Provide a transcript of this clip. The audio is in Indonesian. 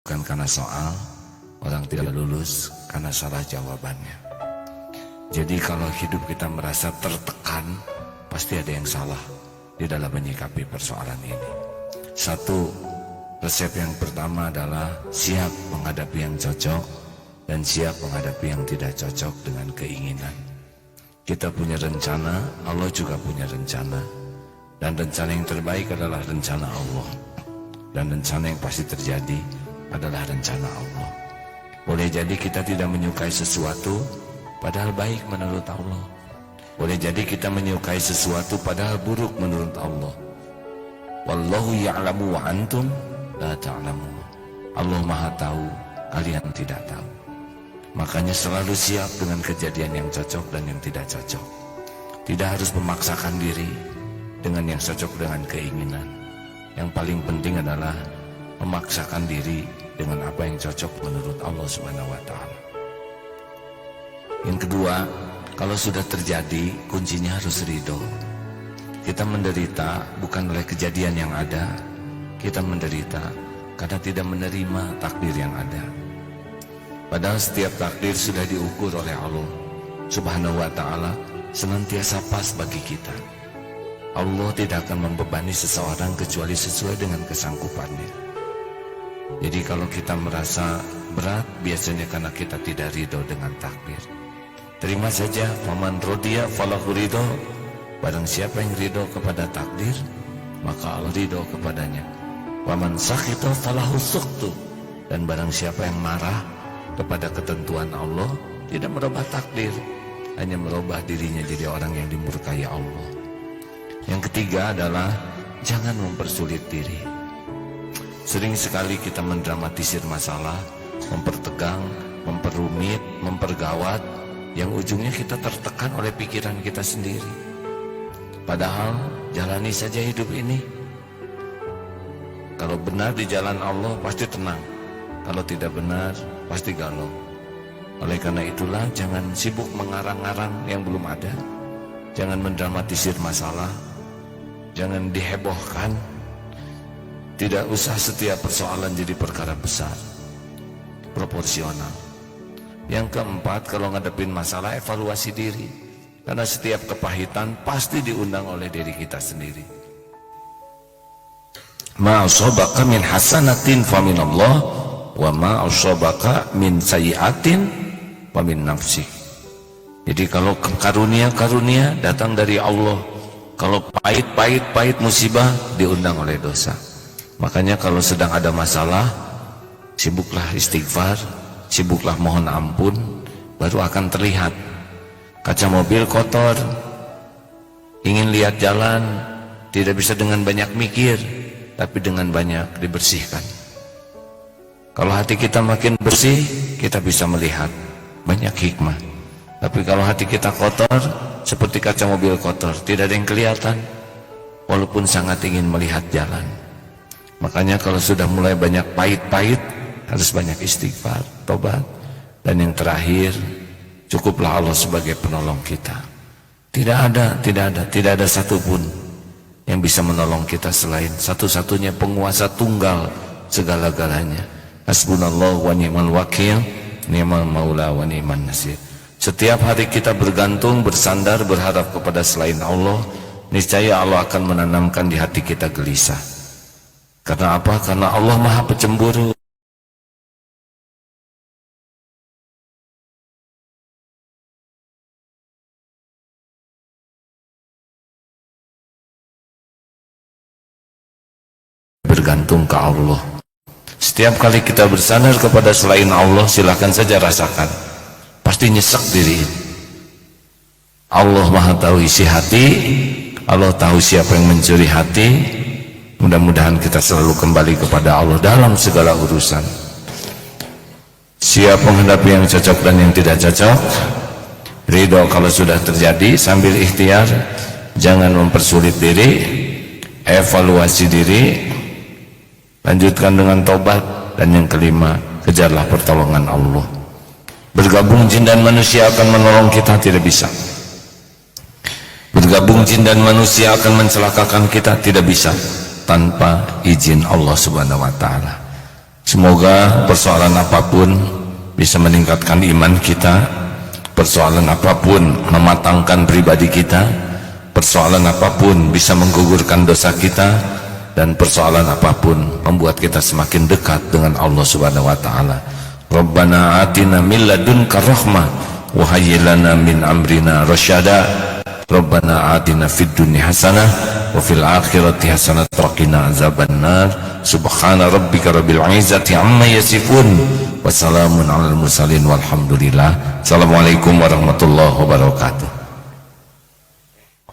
Bukan karena soal, orang tidak lulus karena salah jawabannya. Jadi kalau hidup kita merasa tertekan, pasti ada yang salah di dalam menyikapi persoalan ini. Satu, resep yang pertama adalah siap menghadapi yang cocok dan siap menghadapi yang tidak cocok dengan keinginan. Kita punya rencana, Allah juga punya rencana. Dan rencana yang terbaik adalah rencana Allah. Dan rencana yang pasti terjadi adalah rencana Allah. Boleh jadi kita tidak menyukai sesuatu padahal baik menurut Allah. Boleh jadi kita menyukai sesuatu padahal buruk menurut Allah. Wallahu ya'lamu wa antum la ta'lamun. Allah Maha tahu, kalian tidak tahu. Makanya selalu siap dengan kejadian yang cocok dan yang tidak cocok. Tidak harus memaksakan diri dengan yang cocok dengan keinginan. Yang paling penting adalah memaksakan diri dengan apa yang cocok menurut Allah Subhanahu wa Ta'ala. Yang kedua, kalau sudah terjadi, kuncinya harus ridho. Kita menderita bukan oleh kejadian yang ada, kita menderita karena tidak menerima takdir yang ada. Padahal setiap takdir sudah diukur oleh Allah Subhanahu wa Ta'ala, senantiasa pas bagi kita. Allah tidak akan membebani seseorang kecuali sesuai dengan kesanggupannya. Jadi kalau kita merasa berat, biasanya karena kita tidak ridho dengan takdir. Terima saja, faman rodiya falahu ridho. Barang siapa yang ridho kepada takdir, maka Allah ridho kepadanya. Waman sakhita falahu sukhtu. Dan barang siapa yang marah kepada ketentuan Allah, tidak merubah takdir, hanya merubah dirinya jadi orang yang dimurkai Allah. Yang ketiga adalah jangan mempersulit diri. Sering sekali kita mendramatisir masalah, mempertegang, memperumit, mempergawat, yang ujungnya kita tertekan oleh pikiran kita sendiri. Padahal jalani saja hidup ini. Kalau benar di jalan Allah pasti tenang, kalau tidak benar pasti galau. Oleh karena itulah jangan sibuk mengarang-arang yang belum ada. Jangan mendramatisir masalah, jangan dihebohkan. Tidak usah setiap persoalan jadi perkara besar. Proporsional. Yang keempat, kalau ngadepin masalah, evaluasi diri. Karena setiap kepahitan pasti diundang oleh diri kita sendiri. Ma asabaka min hasanatin faminallah, wa ma asabaka min sayyi'atin famin nafsik. Jadi kalau karunia datang dari Allah. Kalau pahit musibah diundang oleh dosa. Makanya kalau sedang ada masalah, sibuklah istighfar, sibuklah mohon ampun, baru akan terlihat. Kaca mobil kotor, ingin lihat jalan, tidak bisa dengan banyak mikir, tapi dengan banyak dibersihkan. Kalau hati kita makin bersih, kita bisa melihat banyak hikmah. Tapi kalau hati kita kotor, seperti kaca mobil kotor, tidak ada yang kelihatan, walaupun sangat ingin melihat jalan. Makanya kalau sudah mulai banyak pahit-pahit, harus banyak istighfar, tobat. Dan yang terakhir, cukuplah Allah sebagai penolong kita. Tidak ada satupun yang bisa menolong kita selain satu-satunya penguasa tunggal segala-galanya. Hasbunallahu wa ni'mal wakil, ni'mal maula wa ni'man nasir. Setiap hari kita bergantung, bersandar, berharap kepada selain Allah, niscaya Allah akan menanamkan di hati kita gelisah. Karena apa? Karena Allah Maha Pecemburu. Bergantung ke Allah. Setiap kali kita bersandar kepada selain Allah, silakan saja rasakan. Pasti nyesek diri. Allah Maha tahu isi hati. Allah tahu siapa yang mencuri hati. Mudah-mudahan kita selalu kembali kepada Allah dalam segala urusan. Siap menghadapi yang cocok dan yang tidak cocok. Ridho kalau sudah terjadi, sambil ikhtiar. Jangan mempersulit diri. Evaluasi diri. Lanjutkan dengan tobat. Dan yang kelima, kejarlah pertolongan Allah. Bergabung jin dan manusia akan menolong kita, tidak bisa. Bergabung jin dan manusia akan mencelakakan kita, tidak bisa tanpa izin Allah Subhanahu wa Ta'ala. Semoga persoalan apapun bisa meningkatkan iman kita, persoalan apapun mematangkan pribadi kita, persoalan apapun bisa menggugurkan dosa kita, dan persoalan apapun membuat kita semakin dekat dengan Allah Subhanahu wa taala. Rabbana atina min ladunka rahmah wa hayyi lana min amrina rasyada. Rabbana atina fid dunya hasanah wa fil akhirati hasanah wa qina azabannar. Subhana rabbika rabbil izzati amma yasifun wa salamun alal mursalin walhamdulillah. Assalamualaikum warahmatullahi wabarakatuh.